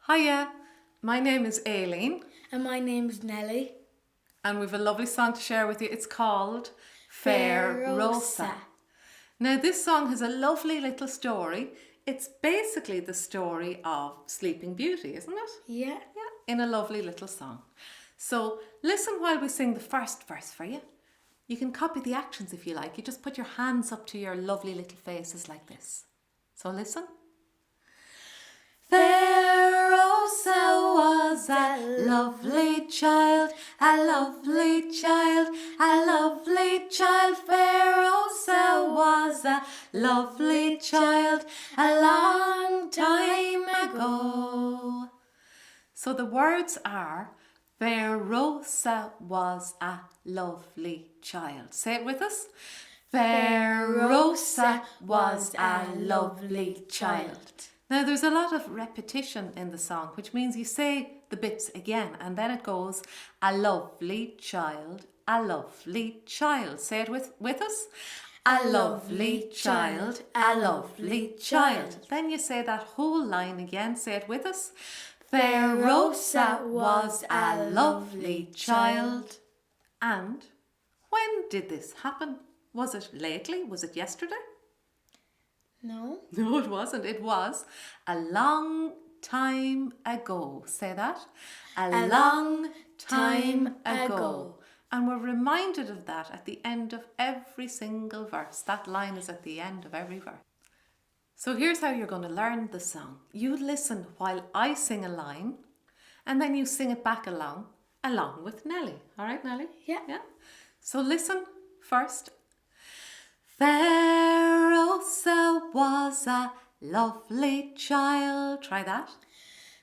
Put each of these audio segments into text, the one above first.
Hiya, my name is Aileen And my name's Nellie. and we've a lovely song to share with you. It's called Fair Rosa. Now this song has a lovely little story. It's basically the story of Sleeping Beauty, isn't it? Yeah. Yeah, in a lovely little song. So listen while we sing the first verse for you. You can copy the actions if you like. You just put your hands up to your lovely little faces like this. So listen. Fair Rosa was a lovely child, a lovely child, a lovely child. Fair Rosa was a lovely child a long time ago. So the words are, Fair Rosa was a lovely child. Say it with us. Fair Rosa was a lovely child. Now there's a lot of repetition in the song, which means you say the bits again and then it goes, a lovely child, a lovely child. Say it with us. A lovely child, a lovely child. Then you say that whole line again. Say it with us. Fair Rosa was a lovely child. And when did this happen? Was it lately? Was it yesterday? No. No, it wasn't. It was a long time ago. Say that. A long time ago. And we're reminded of that at the end of every single verse. That line is at the end of every verse. So here's how you're going to learn the song. You listen while I sing a line and then you sing it back along with Nellie. All right, Nellie? Yeah. Yeah. So listen first. Fair Rosa was a lovely child. Try that.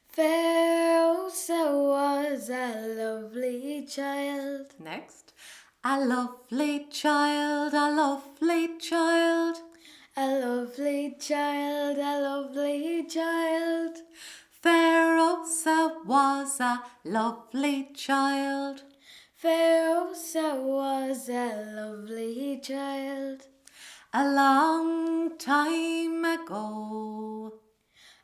Fair Rosa was a lovely child. Next. A lovely child, a lovely child. A lovely child, a lovely child. Fair Rosa was a lovely child. Fair Rosa was a lovely child. A long time ago.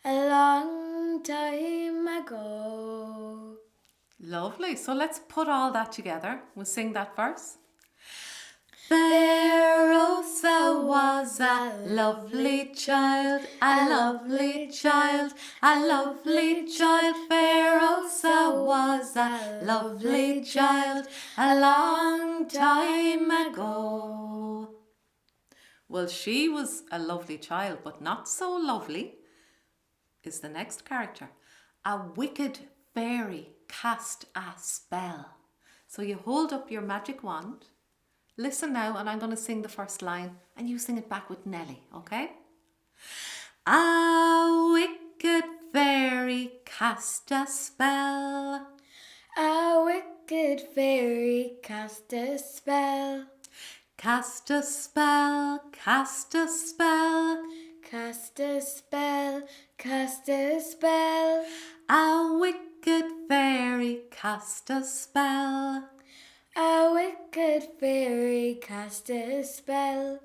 A long time ago. Lovely. So let's put all that together. We'll sing that verse. Fair Rosa was a lovely child, a lovely child, a lovely child. Fair Rosa was a lovely child a long time ago. Well, she was a lovely child, but not so lovely is the next character. A wicked fairy cast a spell. So you hold up your magic wand. Listen now, and I'm going to sing the first line, and you sing it back with Nellie, okay? A wicked fairy cast a spell. A wicked fairy cast a spell. Cast a spell, cast a spell. Cast a spell, cast a spell. A wicked fairy cast a spell. A wicked fairy cast a spell.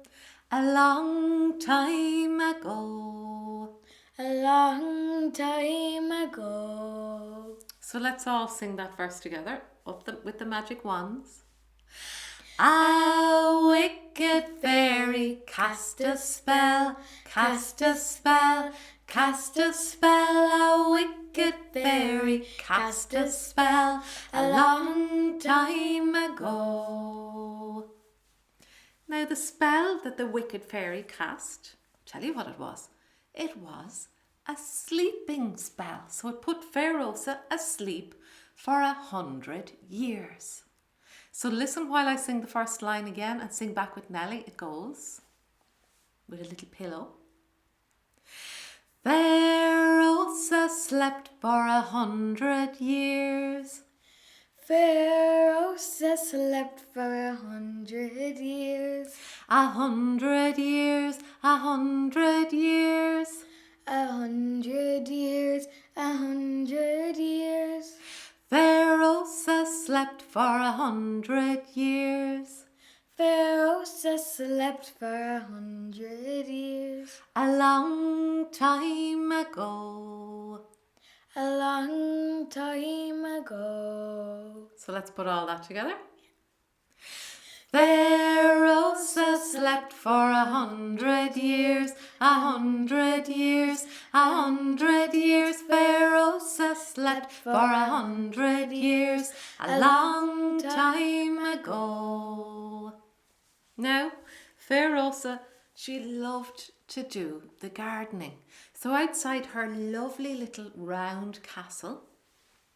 A long time ago. A long time ago. So let's all sing that verse together with the magic wands. A wicked fairy cast a spell, cast a spell, cast a spell. A wicked fairy cast a spell a long time ago. Now the spell that the wicked fairy cast, tell you what it was. It was a sleeping spell. So it put Fair Rosa asleep for 100 years. So listen while I sing the first line again and sing back with Nellie. It goes with a little pillow. Fair Rosa slept for 100 years. Fair Rosa slept for 100 years. 100 years, 100 years. 100 years, 100 years. Fair Rosa slept for 100 years. Fair Rosa slept for 100 years. A long time ago. a long time ago. So let's put all that together. Fair Rosa slept for 100 years, 100 years, 100 years. Fair Rosa slept for 100 years, a long time ago. Now, Fair Rosa, she loved to do the gardening. So outside her lovely little round castle,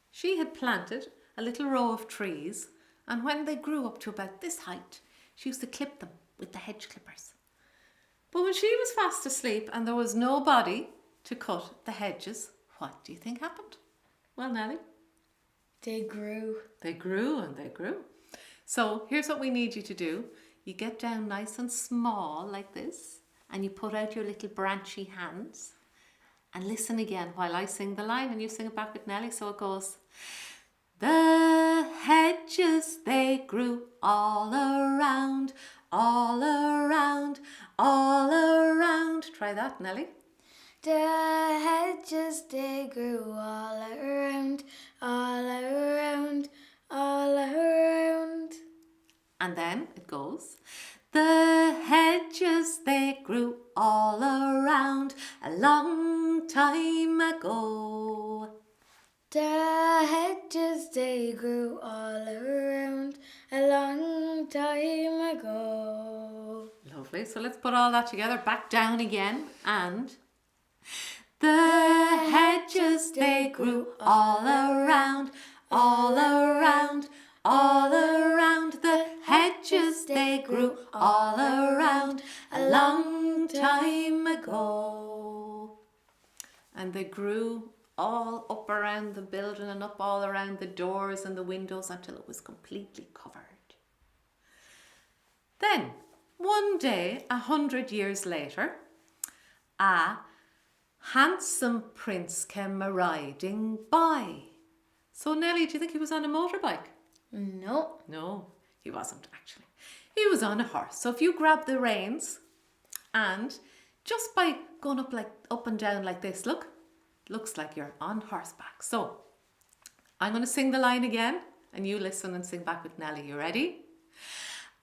she had planted a little row of trees, and when they grew up to about this height, she used to clip them with the hedge clippers. But when she was fast asleep and there was nobody to cut the hedges, what do you think happened? Well, Nellie? They grew. They grew and they grew. So here's what we need you to do. You get down nice and small like this, and you put out your little branchy hands, and listen again while I sing the line and you sing it back with Nellie. So it goes, the hedges they grew all around, all around, all around. Try that, Nellie. The hedges they grew all around, all around, all around. And then it goes, the hedges they grew all around a long time ago. The hedges they grew all around a long time ago. Lovely. So let's put all that together. Back down again. And the hedges they grew all around, all around, all around. The hedges they grew all around a long time ago. And they grew all up around the building and up all around the doors and the windows until it was completely covered. Then, one day, 100 years later, a handsome prince came riding by. So, Nellie, do you think he was on a motorbike? No. No, he wasn't actually. He was on a horse. So if you grab the reins and just by going up and down like this, look, looks like you're on horseback. So I'm going to sing the line again and you listen and sing back with Nellie. You ready?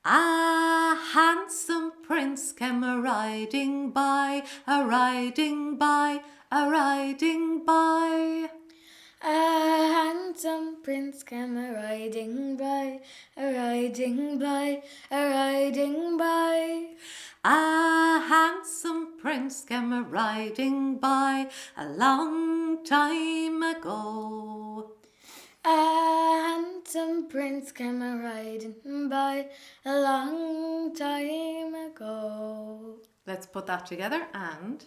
A handsome prince came a-riding by, a-riding by, a-riding by. A handsome prince came a-riding by, a-riding by, a-riding by. A handsome prince came a-riding by a long time ago. A handsome prince came a-riding by a long time ago. Let's put that together and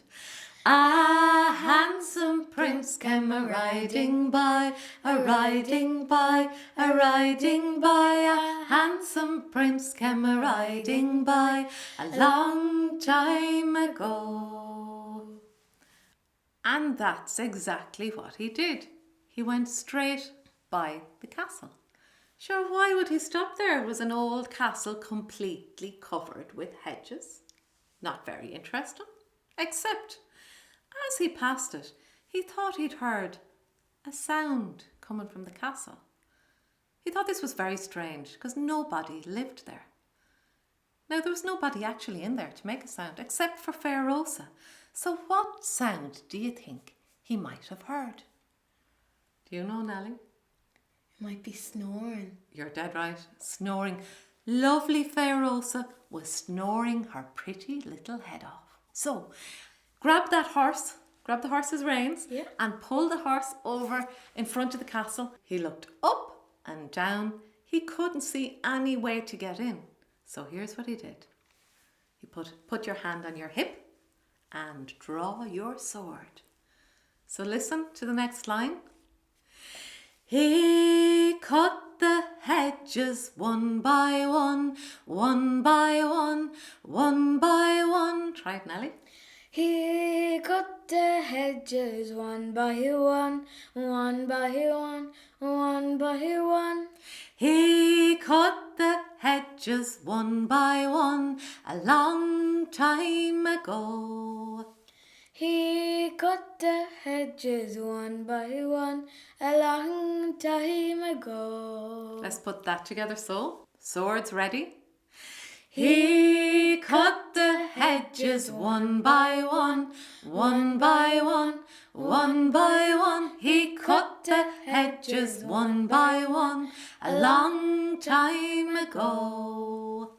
a handsome prince came a-riding by, a-riding by, a-riding by. A handsome prince came a-riding by a long time ago. And that's exactly what he did. He went straight by the castle. Sure, why would he stop there? It was an old castle completely covered with hedges. Not very interesting, except as he passed it, he thought he'd heard a sound coming from the castle. He thought this was very strange because nobody lived there. Now, there was nobody actually in there to make a sound except for Fair Rosa. So what sound do you think he might have heard? Do you know, Nellie? It might be snoring. You're dead right. Snoring. Lovely Fair Rosa was snoring her pretty little head off. So, grab that horse, grab the horse's reins, and pull the horse over in front of the castle. He looked up and down. He couldn't see any way to get in. So here's what he did. He put your hand on your hip and draw your sword. So listen to the next line. He cut the hedges one by one, one by one, one by one. Try it, Nellie. He cut the hedges one by one, one by one, one by one. He cut the hedges one by one a long time ago. He cut the hedges one by one a long time ago. Let's put that together. So, swords ready. He cut the hedges one by one, one by one, one by one. He cut the hedges one by one a long time ago.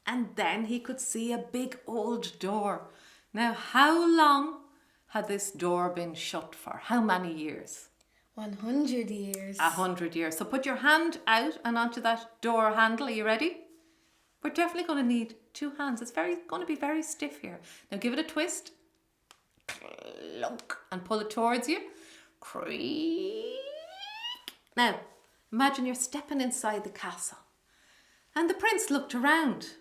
And then he could see a big old door. Now, how long had this door been shut for? How many years? 100 years. 100 years. So put your hand out and onto that door handle. Are you ready? We're definitely going to need 2 hands. It's going to be very stiff here. Now give it a twist. Clunk. And pull it towards you. Creak. Now, imagine you're stepping inside the castle. And the prince looked around.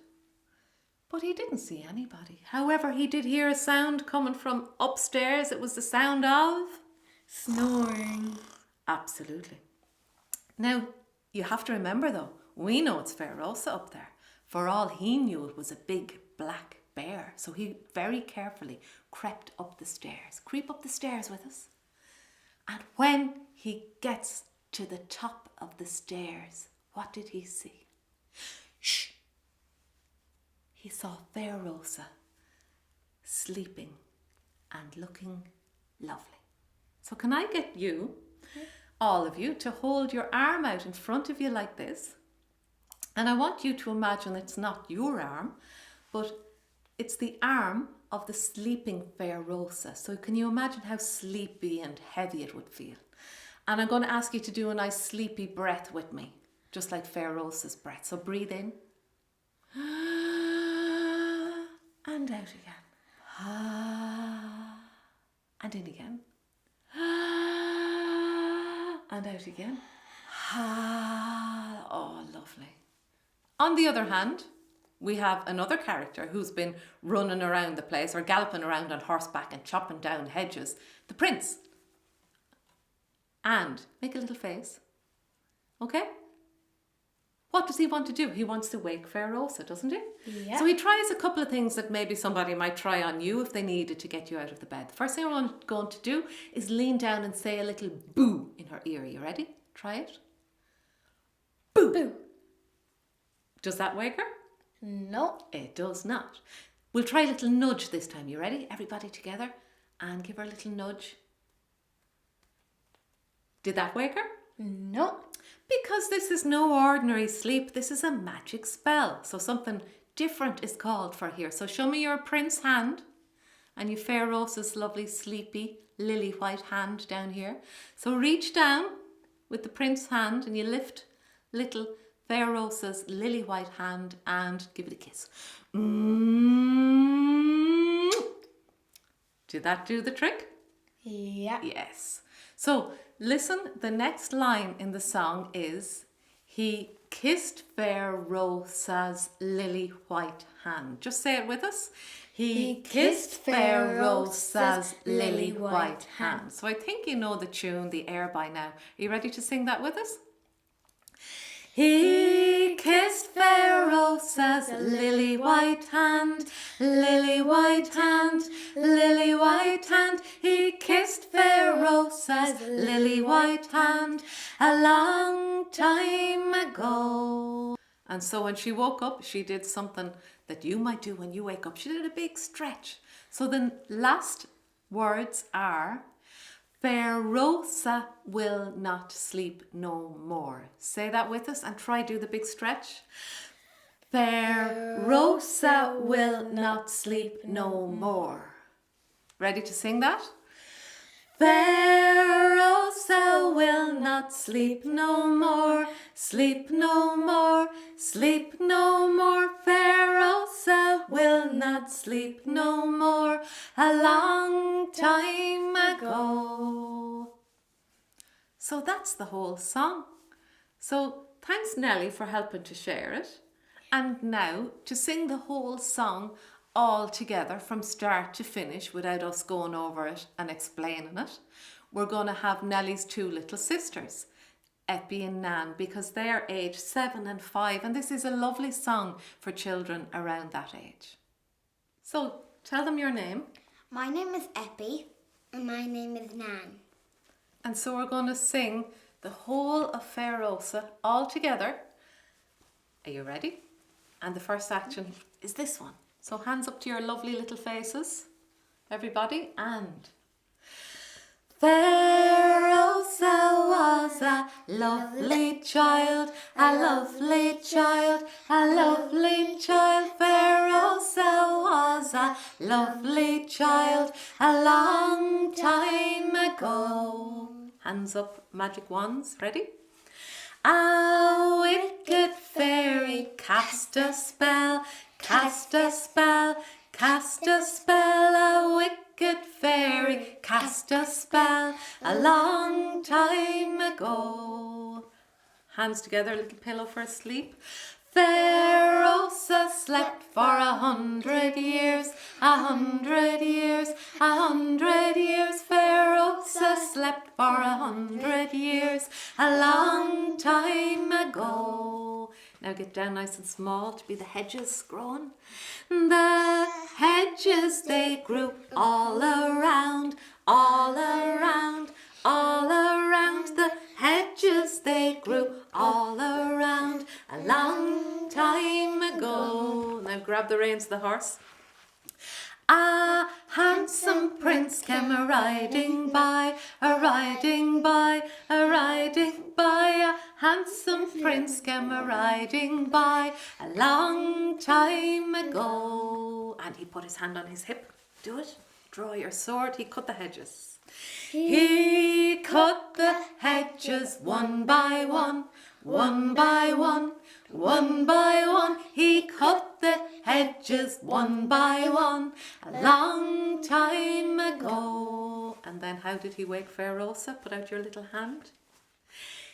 But he didn't see anybody. However, he did hear a sound coming from upstairs. It was the sound of... snoring. Absolutely. Now, you have to remember though, we know it's Fair Rosa up there. For all he knew, it was a big black bear. So he very carefully crept up the stairs. Creep up the stairs with us. And when he gets to the top of the stairs, what did he see? Shh! He saw Fair Rosa sleeping and looking lovely. So can I get you, all of you, to hold your arm out in front of you like this? And I want you to imagine it's not your arm, but it's the arm of the sleeping Fair Rosa. So can you imagine how sleepy and heavy it would feel? And I'm going to ask you to do a nice sleepy breath with me, just like Fair Rosa's breath. So breathe in. And out again. And in again. And out again. Oh, lovely. On the other hand, we have another character who's been running around the place or galloping around on horseback and chopping down hedges. The prince. And make a little face. Okay? What does he want to do? He wants to wake Fair Rosa, doesn't he? Yeah. So he tries a couple of things that maybe somebody might try on you if they needed to get you out of the bed. The first thing I'm going to do is lean down and say a little boo in her ear. Are you ready? Try it. Boo. Boo. Does that wake her? No. It does not. We'll try a little nudge this time. You ready? Everybody together and give her a little nudge. Did that wake her? No. Because this is no ordinary sleep. This is a magic spell. So something different is called for here. So show me your prince hand and you Fair Rosa's lovely sleepy lily white hand down here. So reach down with the prince hand and you lift little Fair Rosa's lily white hand and give it a kiss. Did that do the trick? Yeah. Yes. So listen, the next line in the song is, he kissed Fair Rosa's lily white hand. Just say it with us. He kissed Fair Rosa's lily white hand. So I think you know the tune, the air by now. Are you ready to sing that with us? He kissed Fair Rosa's lily white hand, lily white hand, lily white hand. He kissed Fair Rosa's lily white hand a long time ago. And so when she woke up, she did something that you might do when you wake up. She did a big stretch. So the last words are, Fair Rosa will not sleep no more. Say that with us and try do the big stretch. Fair Rosa will not sleep no more. Ready to sing that? Fair Rosa will not sleep no more, sleep no more, sleep no more. Fair Rosa will not sleep no more, a long time ago. So that's the whole song. So thanks Nellie for helping to share it. And now to sing the whole song all together from start to finish without us going over it and explaining it, we're going to have Nellie's 2 little sisters, Eppie and Nan, because they're age 7 and 5, and this is a lovely song for children around that age. So tell them your name. My name is Eppie. And my name is Nan. And so we're going to sing the whole of Fair Rosa all together. Are you ready? And the first action is this one. So hands up to your lovely little faces, everybody, and... Fair Rosa was a lovely child, a lovely child, a lovely child. Fair Rosa was a lovely child a long time ago. Hands up, magic wands, ready? A wicked fairy cast a spell, cast a spell, cast a spell. A wicked fairy cast a spell a long time ago. Hands together, little pillow for a sleep. Fair Rosa slept for 100 years, 100 years, 100 years. Fair Rosa slept for 100 years, a long time ago. Now get down nice and small to be the hedges growing. The hedges they grew all around, all around, all around. The hedges they grew all around a long time ago. Now grab the reins of the horse. A handsome prince came a riding by, a riding by, a riding by. A handsome prince came a riding by a long time ago. And he put his hand on his hip. Do it. Draw your sword. He cut the hedges. He cut the hedges one by one, one by one, one by one. He cut the hedges one by one a long time ago. And then how did he wake Fair Rosa? Put out your little hand.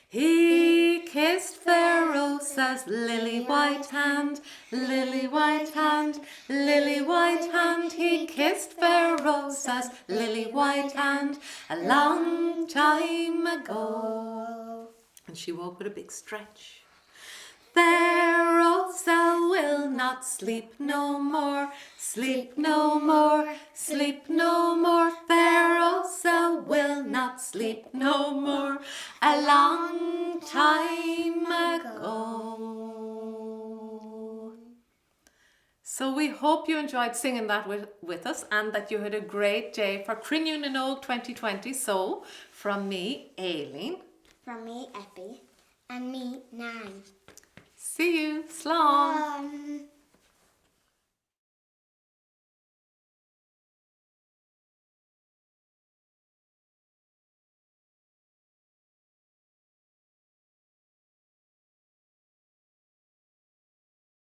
He kissed Fair Rosa's lily white hand, lily white hand, lily white hand. He kissed Fair Rosa's lily white hand a long time ago. And she woke with a big stretch. Fair Rosa will not sleep no more, sleep no more, sleep no more. Fair Rosa will not sleep no more a long time ago. So we hope you enjoyed singing that with us and that you had a great day for Cruinniu na nÓg 2020. So from me, Aileen. From me, Eppie. And me, Nan. See you. Slán.